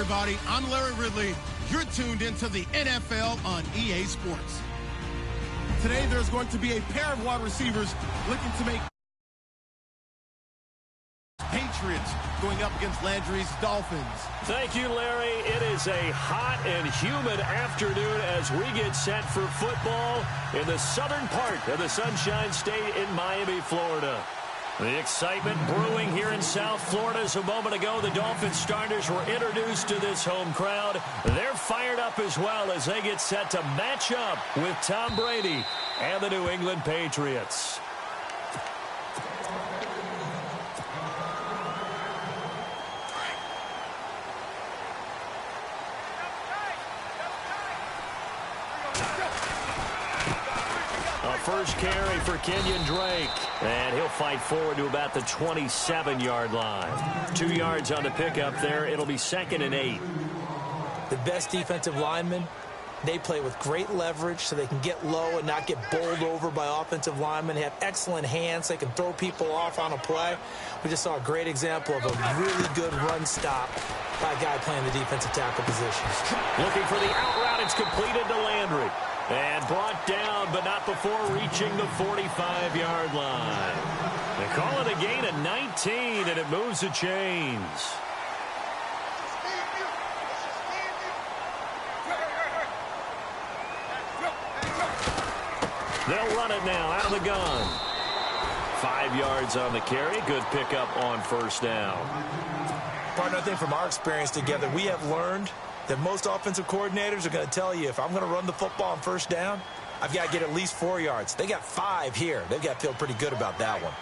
everybody. I'm Larry Ridley. You're tuned into the NFL on EA Sports. Today, there's going to be a pair of wide receivers looking to make Patriots going up against Landry's Dolphins. Thank you, Larry. It is a hot and humid afternoon as we get set for football in the southern part of the Sunshine State in Miami, Florida. The excitement brewing here in South Florida. As a moment ago, the Dolphins starters were introduced to this home crowd. They're fired up as well as they get set to match up with Tom Brady and the New England Patriots. First carry for Kenyon Drake, and he'll fight forward to about the 27-yard line. 2 yards on the pickup there. It'll be 2nd and 8. The best defensive linemen, they play with great leverage so they can get low and not get bowled over by offensive linemen. They have excellent hands. They can throw people off on a play. We just saw a great example of a really good run stop by a guy playing the defensive tackle positions. Looking for the out route. It's completed to Landry. And brought down, but not before reaching the 45-yard line. They call it a gain of 19, and it moves the chains. They'll run it now out of the gun. 5 yards on the carry. Good pickup on first down. Partner, I think from our experience together, we have learned that most offensive coordinators are going to tell you, if I'm going to run the football on first down, I've got to get at least 4 yards. They got 5 here. They've got to feel pretty good about that one.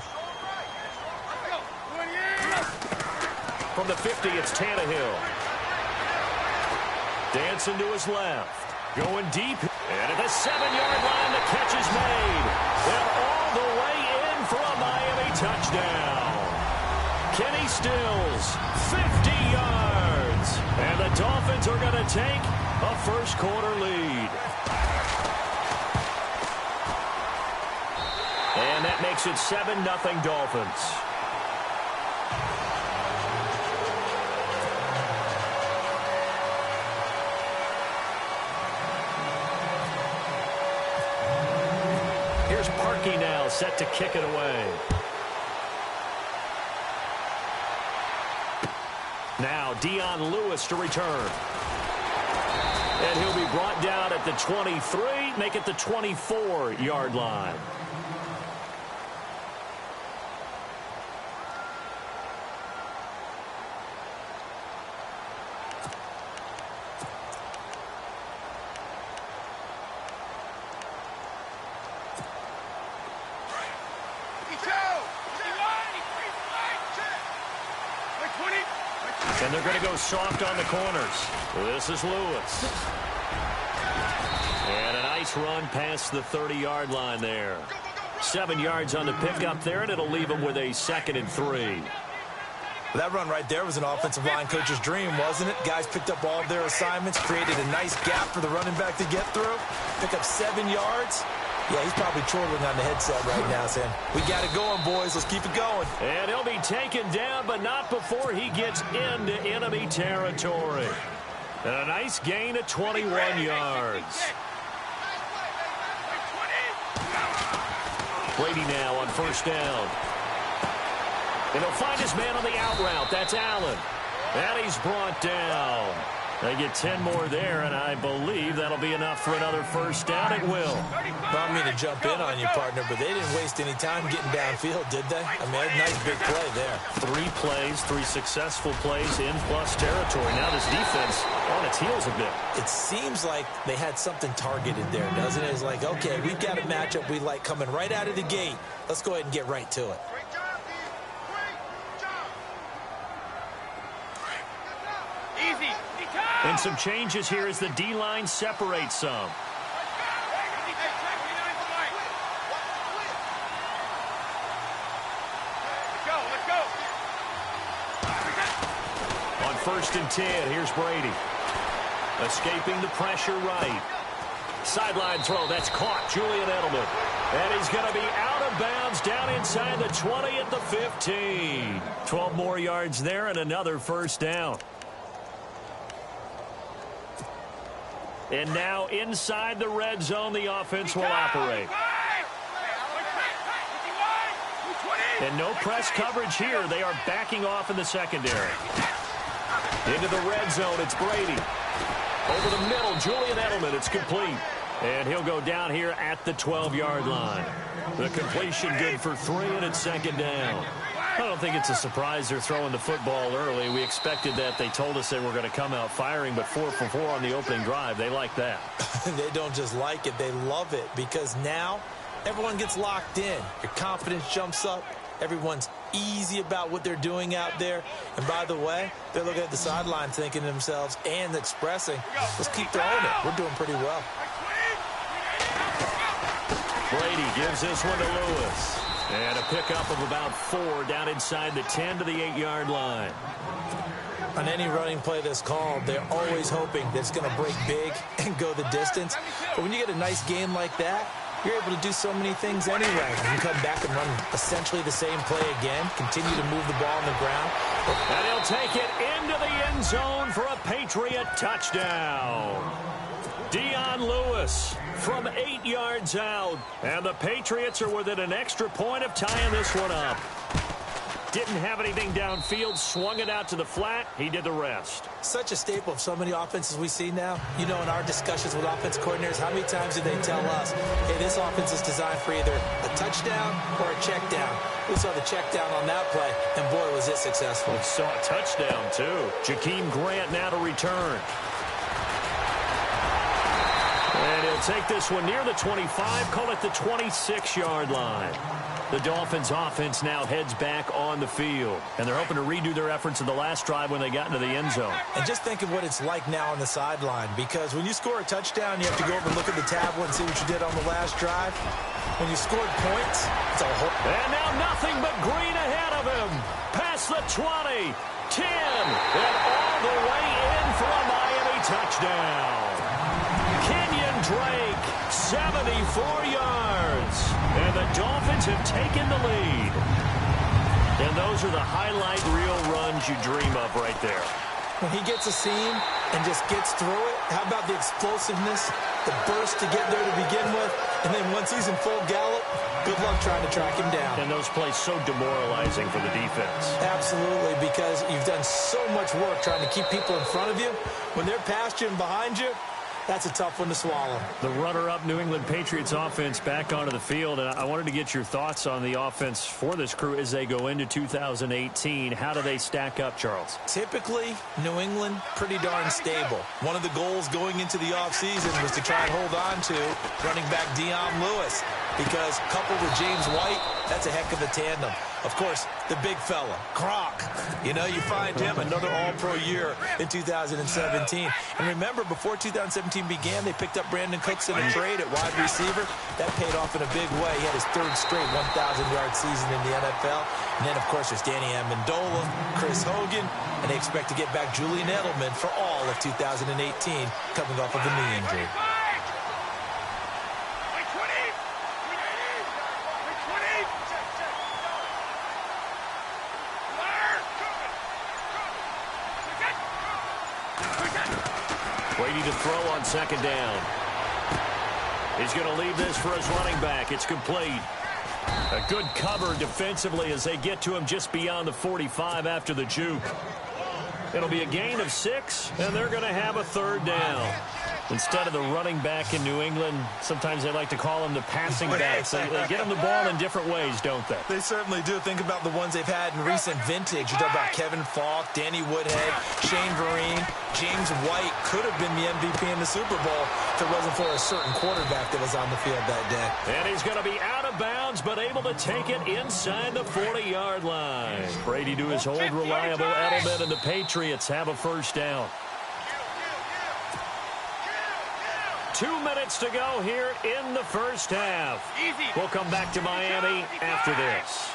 From the 50, it's Tannehill. Dancing to his left. Going deep. And at the 7-yard line, the catch is made. And all the way in for a Miami touchdown. Kenny Stills, 50 yards. And the Dolphins are going to take a first-quarter lead. And that makes it 7-0 Dolphins. Here's Parkey now, set to kick it away. Now Dion Lewis to return. And he'll be brought down at the 23, make it the 24-yard line. And they're going to go soft on the corners. This is Lewis. And a nice run past the 30-yard line there. 7 yards on the pickup there, and it'll leave them with a 2nd and 3. That run right there was an offensive line coach's dream, wasn't it? Guys picked up all of their assignments, created a nice gap for the running back to get through, pick up 7 yards. Yeah, he's probably chortling on the headset right now saying, we got it going, boys. Let's keep it going. And he'll be taken down, but not before he gets into enemy territory. And a nice gain of 21 yards. Brady now on first down. And he'll find his man on the out route. That's Allen. And he's brought down. They get 10 more there, and I believe that'll be enough for another first down. It will. Well, I mean to jump in on you, partner, but they didn't waste any time getting downfield, did they? I mean, a nice big play there. 3 plays, 3 successful plays in plus territory. Now this defense on its heels a bit. It seems like they had something targeted there, doesn't it? It's like, okay, we've got a matchup we like coming right out of the gate. Let's go ahead and get right to it. Easy. And some changes here as the D-line separates some. On 1st and 10, here's Brady. Escaping the pressure right. Sideline throw, that's caught. Julian Edelman. And he's going to be out of bounds down inside the 20 at the 15. 12 more yards there and another first down. And now inside the red zone, the offense will operate. And no press coverage here. They are backing off in the secondary. Into the red zone, it's Brady. Over the middle, Julian Edelman, it's complete. And he'll go down here at the 12-yard line. The completion good for 3, and it's second down. I don't think it's a surprise they're throwing the football early. We expected that. They told us they were going to come out firing, but 4 for 4 on the opening drive. They like that. They don't just like it. They love it because now everyone gets locked in. Your confidence jumps up. Everyone's easy about what they're doing out there. And by the way, they're looking at the sideline thinking to themselves and expressing, let's keep throwing it. We're doing pretty well. Brady gives this one to Lewis. And a pickup of about 4 down inside the 10 to the 8-yard line. On any running play that's called, they're always hoping that it's going to break big and go the distance. But when you get a nice game like that, you're able to do so many things anyway. You can come back and run essentially the same play again, continue to move the ball on the ground. And he'll take it into the end zone for a Patriot touchdown. Dion Lewis from 8 yards out. And the Patriots are within an extra point of tying this one up. Didn't have anything downfield, swung it out to the flat. He did the rest. Such a staple of so many offenses we see now. You know, in our discussions with offense coordinators, how many times do they tell us, hey, this offense is designed for either a touchdown or a check down. We saw the check down on that play, and boy, was it successful. We saw a touchdown, too. Jakeem Grant now to return. And he'll take this one near the 25, call it the 26-yard line. The Dolphins' offense now heads back on the field. And they're hoping to redo their efforts in the last drive when they got into the end zone. And just think of what it's like now on the sideline. Because when you score a touchdown, you have to go over and look at the tablet and see what you did on the last drive. When you scored points, it's a whole... And now nothing but green ahead of him. Past the 20, 10, and all the way in for a Miami touchdown. Kenyon Drake, 74 yards. And the Dolphins have taken the lead. And those are the highlight reel runs you dream of right there. When he gets a seam and just gets through it, how about the explosiveness, the burst to get there to begin with, and then once he's in full gallop, good luck trying to track him down. And those plays so demoralizing for the defense. Absolutely, because you've done so much work trying to keep people in front of you. When they're past you and behind you, that's a tough one to swallow. The runner-up New England Patriots offense back onto the field. And I wanted to get your thoughts on the offense for this crew as they go into 2018. How do they stack up, Charles? Typically, New England, pretty darn stable. One of the goals going into the offseason was to try and hold on to running back Dion Lewis. Because coupled with James White, that's a heck of a tandem. Of course, the big fella, Gronk. You know, you find him another all-pro year in 2017. And remember, before 2017 began, they picked up Brandon Cooks in a trade at wide receiver. That paid off in a big way. He had his 3rd straight 1,000-yard season in the NFL. And then, of course, there's Danny Amendola, Chris Hogan, and they expect to get back Julian Edelman for all of 2018 coming off of a knee injury. Brady to throw on second down. He's going to leave this for his running back. It's complete. A good cover defensively as they get to him just beyond the 45 after the juke. It'll be a gain of 6, and they're going to have a 3rd down. Instead of the running back in New England, sometimes they like to call them the passing backs. They get them the ball in different ways, don't they? They certainly do. Think about the ones they've had in recent vintage. You talk about Kevin Falk, Danny Woodhead, Shane Vereen. James White could have been the MVP in the Super Bowl if it wasn't for a certain quarterback that was on the field that day. And he's going to be out of bounds, but able to take it inside the 40-yard line. Brady to his old reliable Edelman, and the Patriots have a 1st down. 2 minutes to go here in the first half. We'll come back to Miami after this.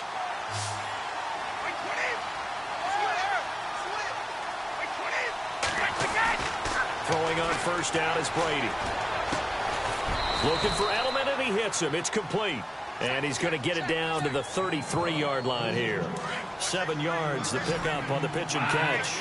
Throwing on 1st down is Brady. Looking for Edelman, and he hits him. It's complete. And he's going to get it down to the 33-yard line here. 7 yards, the pickup on the pitch and catch.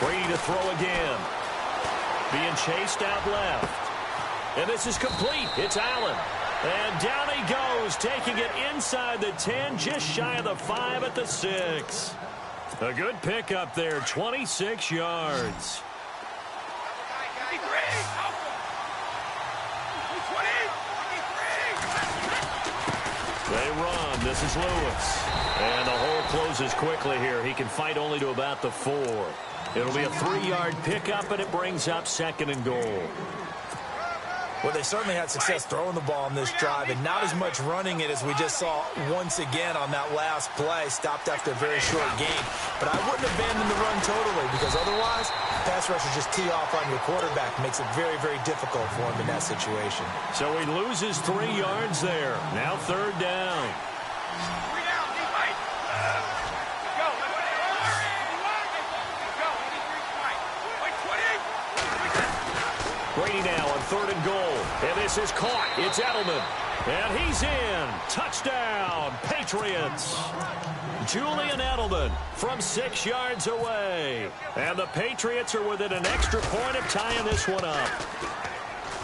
Brady to throw again. Being chased out left. And this is complete. It's Allen. And down he goes, taking it inside the 10, just shy of the 5 at the 6. A good pickup there, 26 yards. They run. This is Lewis. And the hole closes quickly here. He can fight only to about the 4. It'll be a 3-yard pickup, and it brings up 2nd and goal. Well, they certainly had success throwing the ball in this drive, and not as much running it as we just saw once again on that last play. Stopped after a very short gain. But I wouldn't abandon the run totally, because otherwise, pass rushers just tee off on your quarterback. Makes it very, very difficult for him in that situation. So he loses 3 yards there. Now 3rd down. Brady now on 3rd and goal. And this is caught. It's Edelman. And he's in. Touchdown, Patriots. Julian Edelman from 6 yards away. And the Patriots are within an extra point of tying this one up.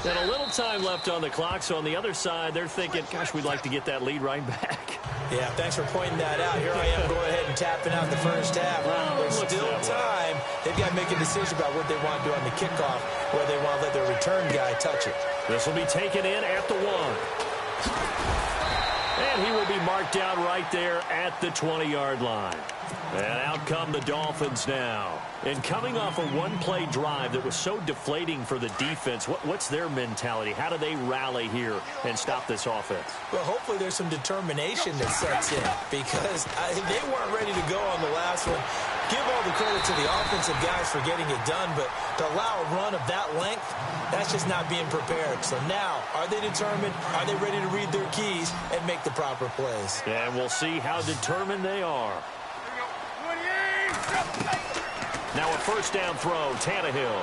And a little time left on the clock, so on the other side, they're thinking, gosh, we'd like to get that lead right back. Yeah, thanks for pointing that out. Here I am going ahead and tapping out the first half. There's still time. They've got to make a decision about what they want to do on the kickoff, whether they want to let their return guy touch it. This will be taken in at the 1. And he will be marked down right there at the 20-yard line. And out come the Dolphins now. And coming off a one-play drive that was so deflating for the defense, what's their mentality? How do they rally here and stop this offense? Well, hopefully there's some determination that sets in, because they weren't ready to go on the last one. Give all the credit to the offensive guys for getting it done, but to allow a run of that length, that's just not being prepared. So now, are they determined? Are they ready to read their keys and make the proper plays? And we'll see how determined they are. Now a first down throw, Tannehill.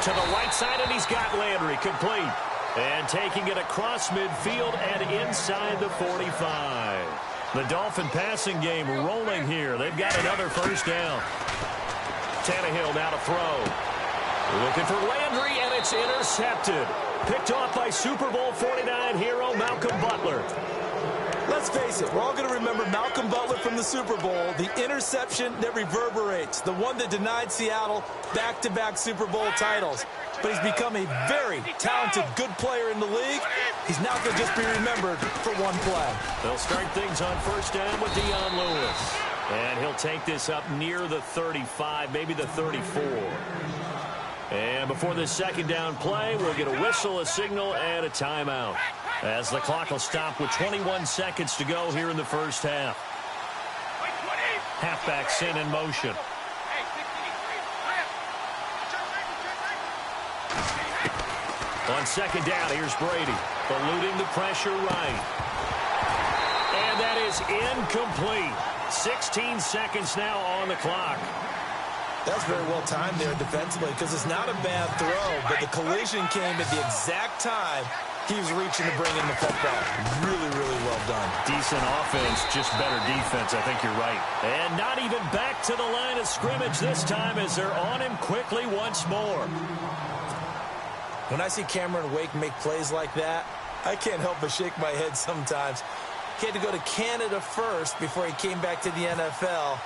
To the right side, and he's got Landry complete. And taking it across midfield and inside the 45. The Dolphin passing game rolling here. They've got another first down. Tannehill now to throw. Looking for Landry, and it's intercepted. Picked off by Super Bowl 49 hero Malcolm Butler. Let's face it, we're all going to remember Malcolm Butler from the Super Bowl, the interception that reverberates, the one that denied Seattle back-to-back Super Bowl titles. But he's become a very talented, good player in the league. He's now going to just be remembered for one play. They'll start things on first down with Dion Lewis. And he'll take this up near the 35, maybe the 34. And before this second down play, we'll get a whistle, a signal, and a timeout, as the clock will stop with 21 seconds to go here in the first half. Halfback in motion. On second down, here's Brady, eluding the pressure right. And that is incomplete. 16 seconds now on the clock. That's very well timed there defensively, because it's not a bad throw, but the collision came at the exact time he was reaching to bring in the football. Really, really well done. Decent offense, just better defense. I think you're right. And not even back to the line of scrimmage this time, as they're on him quickly once more. When I see Cameron Wake make plays like that, I can't help but shake my head sometimes. He had to go to Canada first before he came back to the NFL,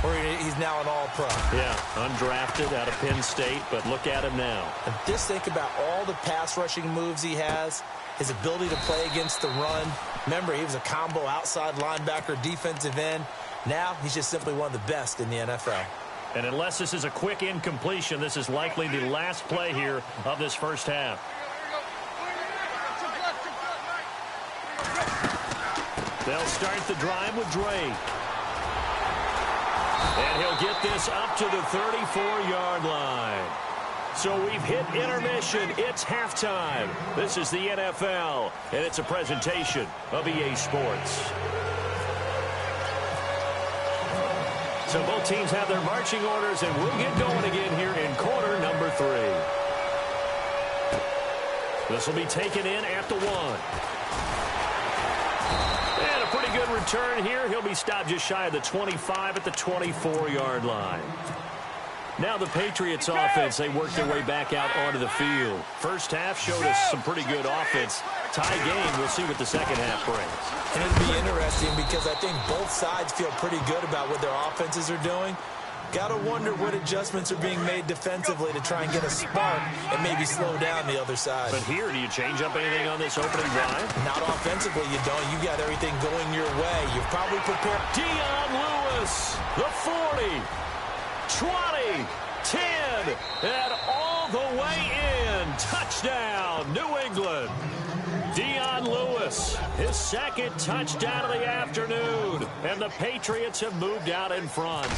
where he's now an all-pro. Yeah, undrafted out of Penn State, but look at him now. And just think about all the pass-rushing moves he has, his ability to play against the run. Remember, he was a combo outside linebacker, defensive end. Now he's just simply one of the best in the NFL. And unless this is a quick incompletion, this is likely the last play here of this first half. They'll start the drive with Drake. And he'll get this up to the 34-yard line. So we've hit intermission. It's halftime. This is the NFL, and it's a presentation of EA Sports. So both teams have their marching orders, and we'll get going again here in quarter number 3. This will be taken in at the 1. And a pretty good return here. He'll be stopped just shy of the 25 at the 24-yard line. Now the Patriots offense, they work their way back out onto the field. First half showed us some pretty good offense. Tie game, we'll see what the second half brings. And it'll be interesting because I think both sides feel pretty good about what their offenses are doing. Got to wonder what adjustments are being made defensively to try and get a spark and maybe slow down the other side. But here, do you change up anything on this opening drive? Not offensively, you don't. You got everything going your way. You've probably prepared. Dion Lewis, the 40, 20, 10, and all the way in. Touchdown, New England. Dion Lewis, his second touchdown of the afternoon. And the Patriots have moved out in front.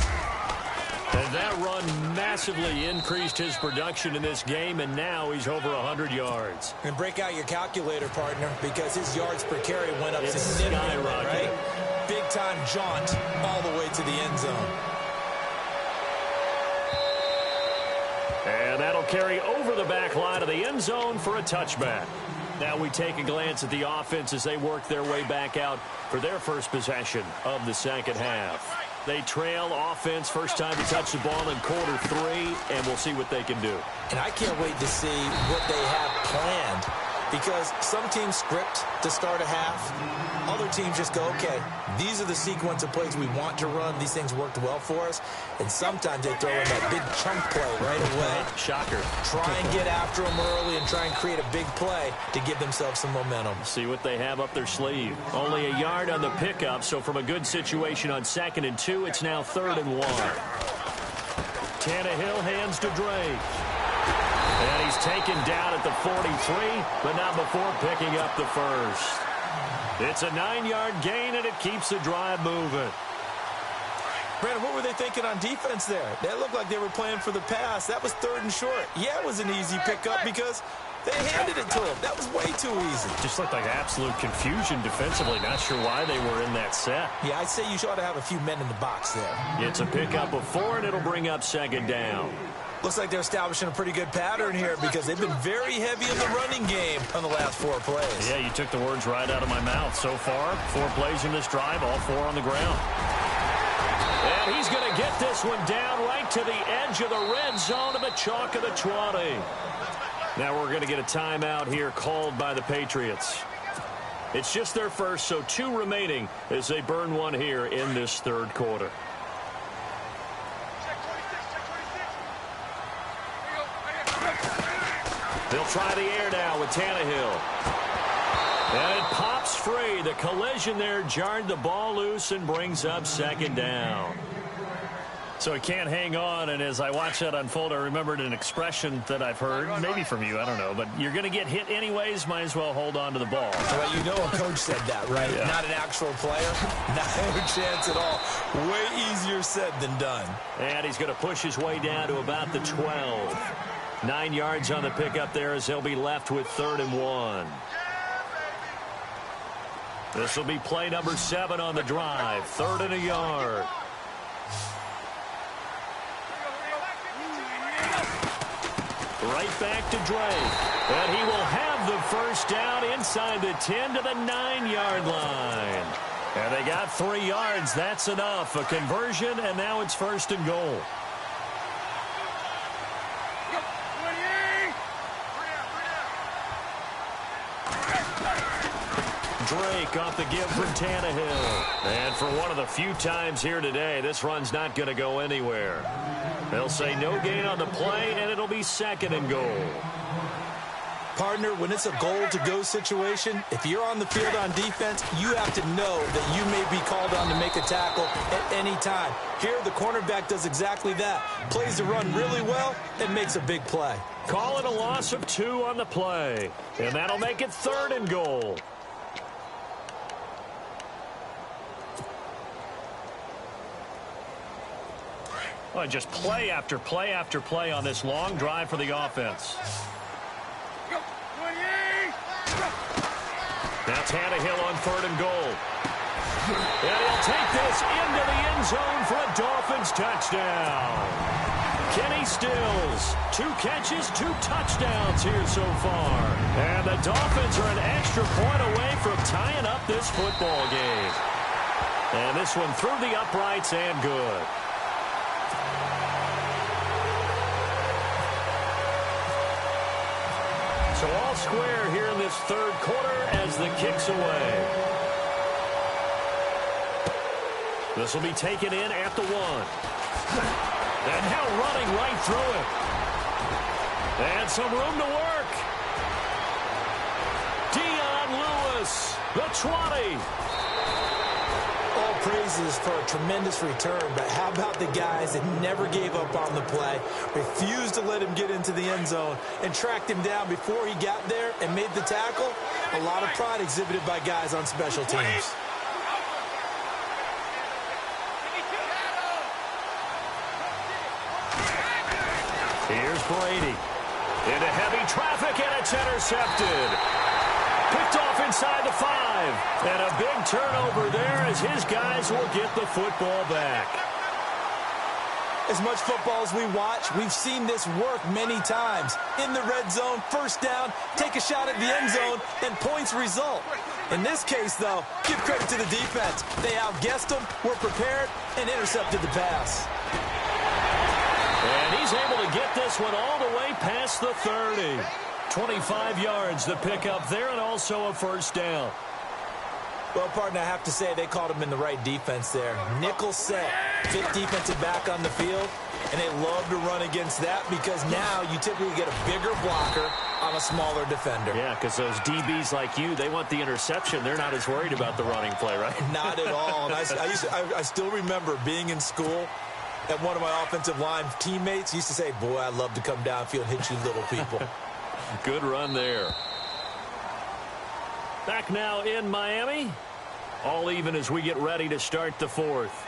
And that run massively increased his production in this game, and now he's over 100 yards. And break out your calculator, partner, because his yards per carry went up significantly, right? Big-time jaunt all the way to the end zone. And that'll carry over the back line of the end zone for a touchback. Now we take a glance at the offense as they work their way back out for their first possession of the second half. They trail offense first time to touch the ball in quarter 3, and we'll see what they can do. And I can't wait to see what they have planned, because some teams script to start a half. Other teams just go, okay, these are the sequence of plays we want to run. These things worked well for us. And sometimes they throw in that big chunk play right away. Shocker. Try and get after them early and try and create a big play to give themselves some momentum. See what they have up their sleeve. Only a yard on the pickup, so from a good situation on 2nd and 2, it's now 3rd and 1. Tannehill hands to Drake. And he's taken down at the 43, but not before picking up the first. It's a 9-yard gain, and it keeps the drive moving. Brandon, what were they thinking on defense there? That looked like they were playing for the pass. That was 3rd and short. Yeah, it was an easy pickup because they handed it to him. That was way too easy. Just looked like absolute confusion defensively. Not sure why they were in that set. Yeah, I'd say you ought to have a few men in the box there. It's a pickup of 4, and it'll bring up 2nd down. Looks like they're establishing a pretty good pattern here because they've been very heavy in the running game on the last 4 plays. Yeah, you took the words right out of my mouth. So far, 4 plays in this drive, all 4 on the ground. And he's going to get this one down right to the edge of the red zone of the chalk of the 20. Now we're going to get a timeout here called by the Patriots. It's just their first, so 2 remaining as they burn one here in this 3rd quarter. They'll try the air now with Tannehill. And it pops free. The collision there jarred the ball loose and brings up 2nd down. So it can't hang on, and as I watch that unfold, I remembered an expression that I've heard, maybe from you, I don't know, but you're going to get hit anyways, might as well hold on to the ball. Well, you know a coach said that, right? Yeah. Not an actual player. Not a chance at all. Way easier said than done. And he's going to push his way down to about the 12. 9 yards on the pickup there as he'll be left with 3rd and 1. This will be play number 7 on the drive. 3rd and a yard. Right back to Drake. And he will have the first down inside the 10 to the 9-yard line. And they got 3 yards. That's enough. A conversion, and now it's 1st and goal. Drake off the give from Tannehill. And for one of the few times here today, this run's not going to go anywhere. They'll say no gain on the play, and it'll be 2nd and goal. Partner, when it's a goal-to-go situation, if you're on the field on defense, you have to know that you may be called on to make a tackle at any time. Here, the cornerback does exactly that. Plays the run really well and makes a big play. Call it a loss of 2 on the play, and that'll make it 3rd and goal. Well, just play after play after play on this long drive for the offense. Now Tannehill on 3rd and goal. And he'll take this into the end zone for a Dolphins touchdown. Kenny Stills, 2 catches, 2 touchdowns here so far. And the Dolphins are an extra point away from tying up this football game. And this one through the uprights and good. So all square here in this third quarter as the kick's away. This will be taken in at the 1. And now running right through it. And some room to work. Lewis, the 20. All praises for a tremendous return, but how about the guys that never gave up on the play, refused to let him get into the end zone, and tracked him down before he got there and made the tackle? A lot of pride exhibited by guys on special teams. Here's Brady. Into heavy traffic, and it's intercepted. Picked off inside the 5. And a big turnover there as his guys will get the football back. As much football as we watch, we've seen this work many times. In the red zone, first down, take a shot at the end zone, and points result. In this case, though, give credit to the defense. They outguessed them, were prepared, and intercepted the pass. And he's able to get this one all the way past the 30. 25 yards to pick up there, and also a first down. Well, partner, I have to say they caught him in the right defense there. Nickel set, fifth defensive back on the field, and they love to run against that because now you typically get a bigger blocker on a smaller defender. Yeah, because those DBs like you, they want the interception. They're not as worried about the running play, right? Not at all. And I still remember being in school, and one of my offensive line teammates used to say, boy, I'd love to come downfield and hit you little people. Good run there. Back now in Miami. All even as we get ready to start the fourth.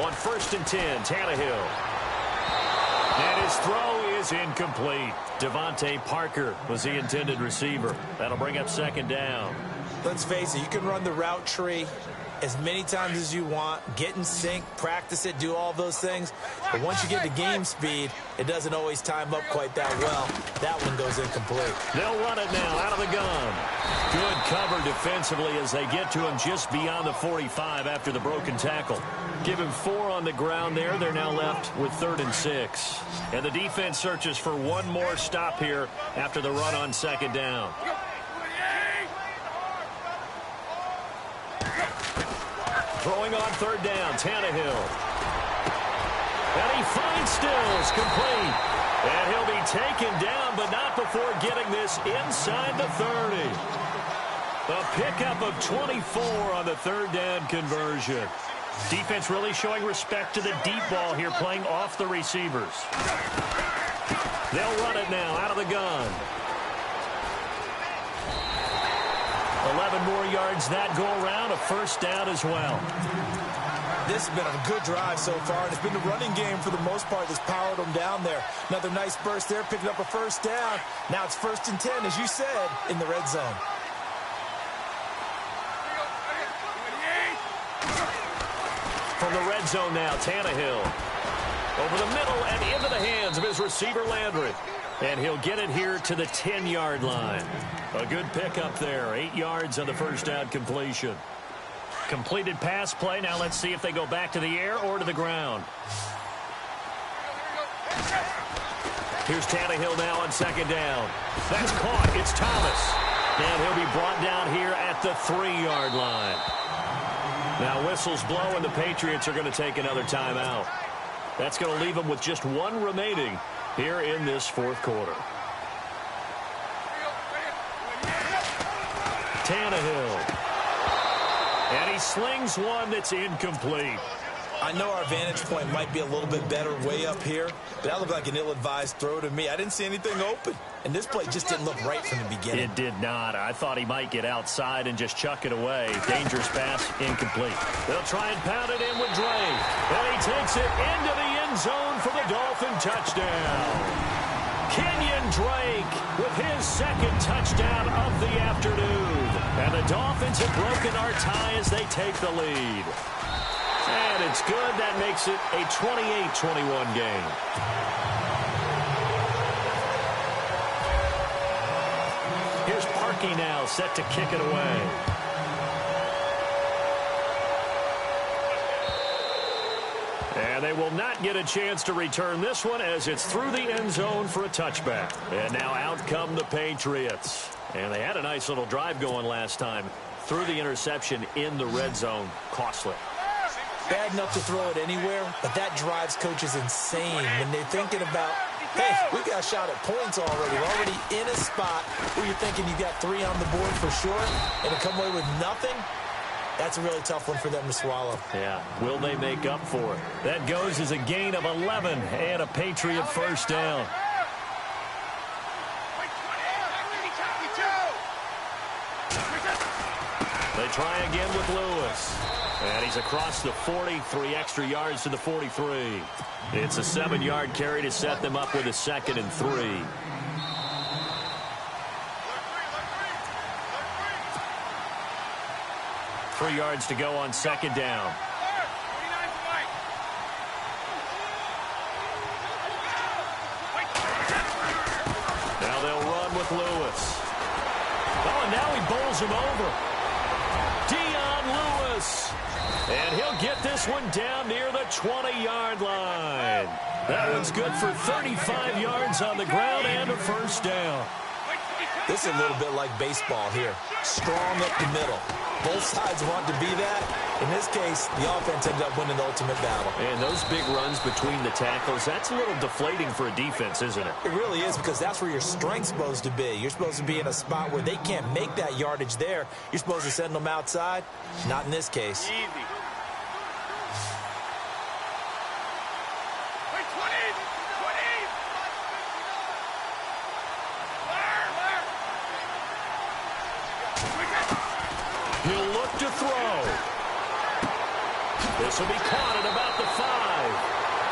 On 1st and 10, Tannehill. And his throw is incomplete. Devontae Parker was the intended receiver. That'll bring up 2nd down. Let's face it, you can run the route tree as many times as you want, get in sync, practice it, do all those things. But once you get to game speed, it doesn't always time up quite that well. That one goes incomplete. They'll run it now out of the gun. Good cover defensively as they get to him just beyond the 45 after the broken tackle. Give him 4 on the ground there. They're now left with 3rd and 6. And the defense searches for one more stop here after the run on 2nd down. Throwing on 3rd down, Tannehill. And he finds Stills, complete. And he'll be taken down, but not before getting this inside the 30. A pickup of 24 on the 3rd down conversion. Defense really showing respect to the deep ball here, playing off the receivers. They'll run it now out of the gun. 11 more yards that go around, a first down as well. This has been a good drive so far, and it's been the running game for the most part that's powered them down there. Another nice burst there, picking up a first down. Now it's 1st and 10, as you said, in the red zone. From the red zone now, Tannehill. Over the middle and into the hands of his receiver, Landry. And he'll get it here to the 10-yard line. A good pickup there. 8 yards on the first down completion. Completed pass play. Now let's see if they go back to the air or to the ground. Here's Tannehill now on 2nd down. That's caught. It's Thomas. And he'll be brought down here at the 3-yard line. Now whistles blow, and the Patriots are going to take another timeout. That's going to leave them with just 1 remaining here in this 4th quarter. Tannehill. And he slings one that's incomplete. I know our vantage point might be a little bit better way up here, but that looked like an ill-advised throw to me. I didn't see anything open, and this play just didn't look right from the beginning. It did not. I thought he might get outside and just chuck it away. Dangerous pass, incomplete. They'll try and pound it in with Drake. And he takes it into the end zone for the Dolphin touchdown. Kenyon Drake with his 2nd touchdown of the afternoon. And the Dolphins have broken our tie as they take the lead. And it's good. That makes it a 28-21 game. Mackey now set to kick it away. And they will not get a chance to return this one as it's through the end zone for a touchback. And now out come the Patriots. And they had a nice little drive going last time. Threw the interception in the red zone. Costly. Bad enough to throw it anywhere, but that drives coaches insane when they're thinking about, hey, we got a shot at points already. We're already in a spot where you're thinking you got 3 on the board for sure, and to come away with nothing, that's a really tough one for them to swallow. Yeah, will they make up for it? That goes as a gain of 11 and a Patriot first down. They try again with Lewis. And he's across the 40, 3 extra yards to the 43. It's a 7-yard carry to set them up with a 2nd and 3. Three yards to go on 2nd down. Now they'll run with Lewis. Oh, and now he bowls him over. Lewis. And he'll get this one down near the 20-yard line. That one's good for 35 yards on the ground and a first down. This is a little bit like baseball here. Strong up the middle. Both sides want to be that. In this case, the offense ended up winning the ultimate battle. And those big runs between the tackles, that's a little deflating for a defense, isn't it? It really is, because that's where your strength's supposed to be. You're supposed to be in a spot where they can't make that yardage there. You're supposed to send them outside. Not in this case. Easy. He'll look to throw. This will be caught at about the 5.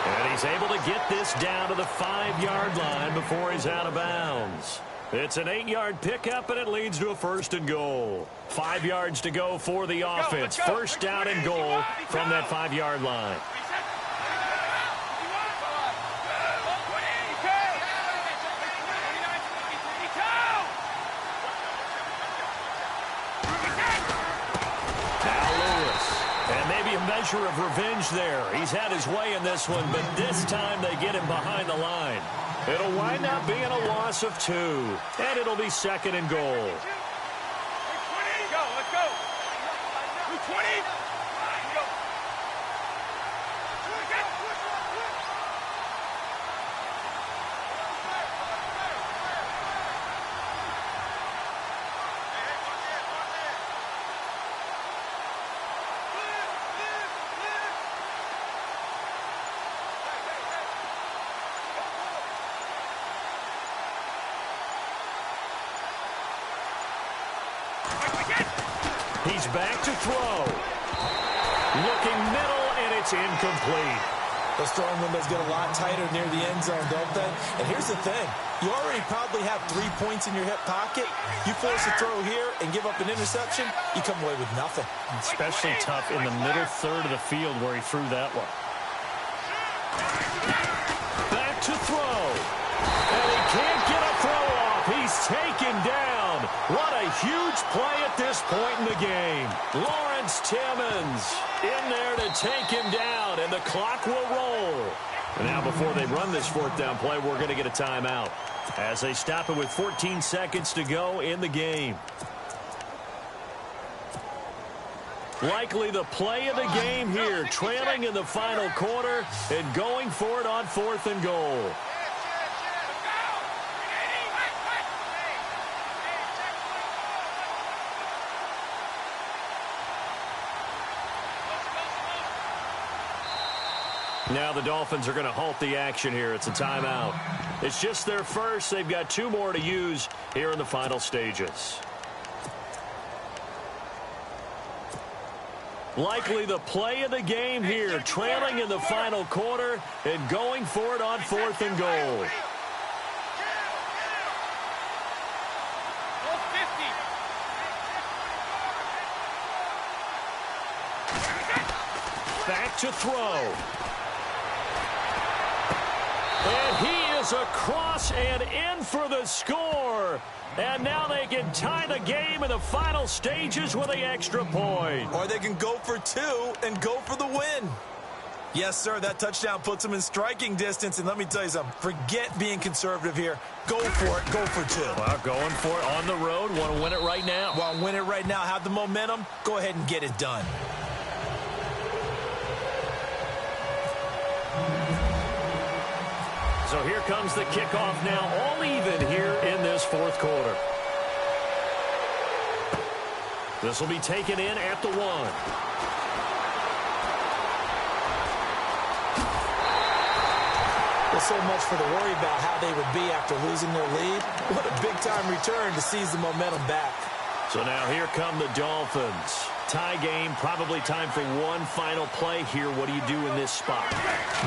And he's able to get this down to the 5-yard line before he's out of bounds. It's an 8-yard pickup, and it leads to a 1st and goal. 5 yards to go for the offense. First down and goal from that 5-yard line. Measure of revenge there. He's had his way in this one, but this time they get him behind the line. It'll wind up being a loss of 2, and it'll be 2nd and goal. Let's go. 20. He's back to throw. Looking middle, and it's incomplete. Those throwing windows get a lot tighter near the end zone, don't they? And here's the thing. You already probably have 3 points in your hip pocket. You force a throw here and give up an interception, you come away with nothing. Especially tough in the middle third of the field where he threw that one. Back to throw. And he can't get a throw off. He's taken down. What a huge play at this point in the game. Lawrence Timmons in there to take him down, and the clock will roll. And now before they run this 4th down play, we're going to get a timeout as they stop it with 14 seconds to go in the game. Likely the play of the game here, trailing in the final quarter and going for it on 4th and goal. Now the Dolphins are going to halt the action here. It's a timeout. It's just their first. They've got 2 more to use here in the final stages. Likely the play of the game here, trailing in the final quarter and going for it on 4th and goal. Back to throw. And he is goes across and in for the score. And now they can tie the game in the final stages with the extra point. Or they can go for two and go for the win. Yes, sir, that touchdown puts them in striking distance. And let me tell you something, forget being conservative here. Go for it, go for two. Well, going for it on the road. Want to win it right now. Want to win it right now, have the momentum, go ahead and get it done. So here comes the kickoff now, all even here in this fourth quarter. This will be taken in at the 1. Well, so much for the worry about how they would be after losing their lead. What a big-time return to seize the momentum back. So now here come the Dolphins. Tie game, probably time for one final play here. What do you do in this spot?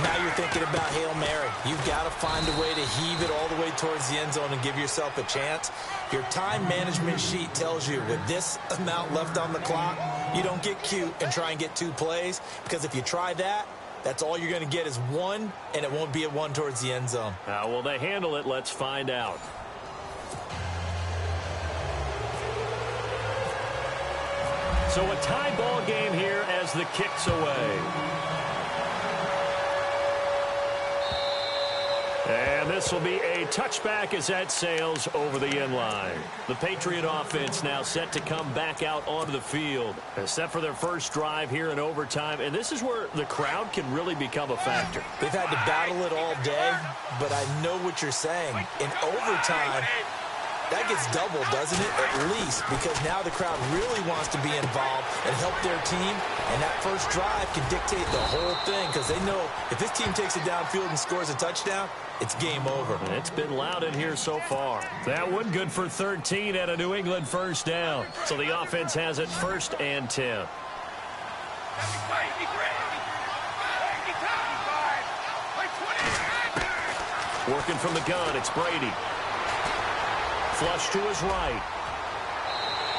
Now you're thinking about Hail Mary. You've got to find a way to heave it all the way towards the end zone and give yourself a chance. Your time management sheet tells you with this amount left on the clock, you don't get cute and try and get 2 plays, because if you try that, that's all you're going to get is 1, and it won't be a 1 towards the end zone. How will they handle it? Let's find out. So a tie ball game here as the kick's away. And this will be a touchback as that sails over the end line. The Patriot offense now set to come back out onto the field, set for their first drive here in overtime. And this is where the crowd can really become a factor. They've had to battle it all day, but I know what you're saying. In overtime, that gets doubled, doesn't it? At least, because now the crowd really wants to be involved and help their team, and that first drive can dictate the whole thing, because they know if this team takes it downfield and scores a touchdown, it's game over. And it's been loud in here so far. That one good for 13 at a New England first down. So the offense has it 1st and 10. Working from the gun, it's Brady. Flush to his right.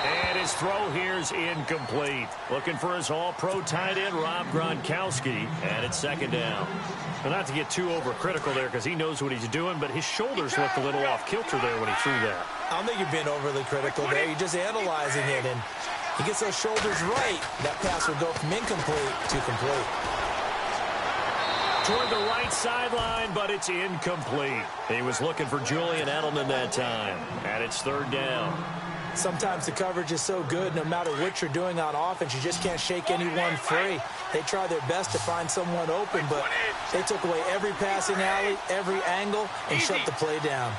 And his throw here is incomplete. Looking for his all-pro tight end, Rob Gronkowski. And it's 2nd down. Well, not to get too overcritical there because he knows what he's doing, but his shoulders looked a little off kilter there when he threw that. I don't think you're being overly critical there. You're just analyzing it, and he gets those shoulders right. That pass will go from incomplete to complete. Toward the right sideline, but it's incomplete. He was looking for Julian Edelman that time. And it's 3rd down. Sometimes the coverage is so good, no matter what you're doing on offense, you just can't shake anyone free. They try their best to find someone open, but they took away every passing alley, every angle, and shut the play down.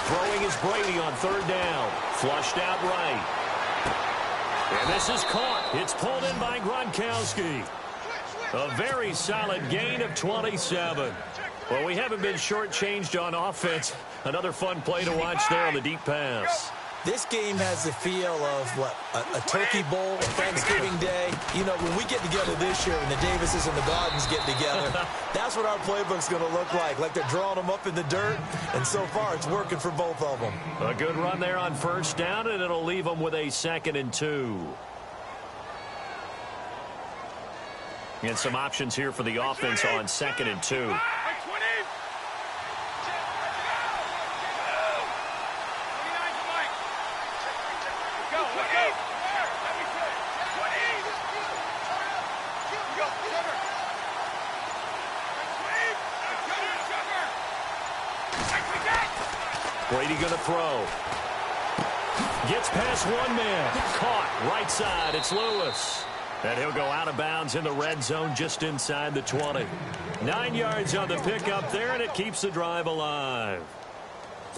Throwing is Brady on 3rd down. Flushed out right. And this is caught. It's pulled in by Gronkowski. A very solid gain of 27. Well, we haven't been shortchanged on offense. Another fun play to watch there on the deep pass. This game has the feel of, what, a turkey bowl, a Thanksgiving Day. You know, when we get together this year and the Davises and the Gardens get together, that's what our playbook's going to look like they're drawing them up in the dirt, and so far it's working for both of them. A good run there on 1st down, and it'll leave them with a 2nd and 2. And some options here for the offense on 2nd and 2. Brady going to throw. Gets past one man. Caught right side. It's Lewis. And he'll go out of bounds in the red zone just inside the 20. 9 yards on the pickup there, and it keeps the drive alive.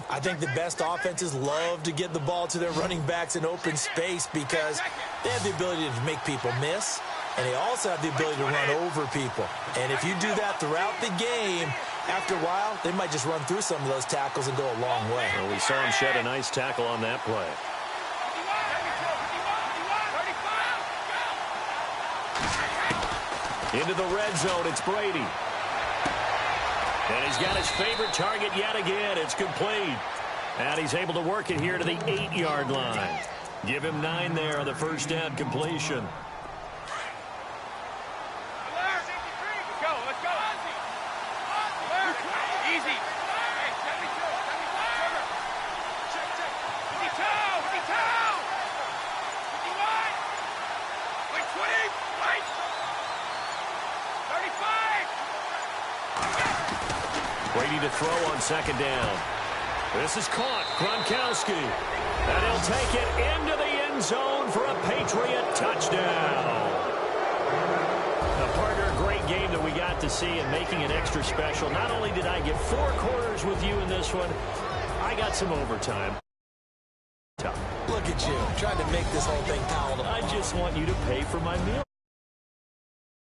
I think the best offenses love to get the ball to their running backs in open space because they have the ability to make people miss, and they also have the ability to run over people. And if you do that throughout the game, after a while, they might just run through some of those tackles and go a long way. Well, we saw him shed a nice tackle on that play. Into the red zone, it's Brady. And he's got his favorite target yet again. It's complete. And he's able to work it here to the 8-yard line. Give him 9 there on the first down completion. Let's go. Easy. 35. Waiting to throw on second down. This is caught. Gronkowski. And he'll take it into the end zone for a Patriot touchdown. Now, partner, great game that we got to see and making it extra special. Not only did I get 4 quarters with you in this one, I got some overtime. Look at you, trying to make this whole thing palatable. I just want you to pay for my meal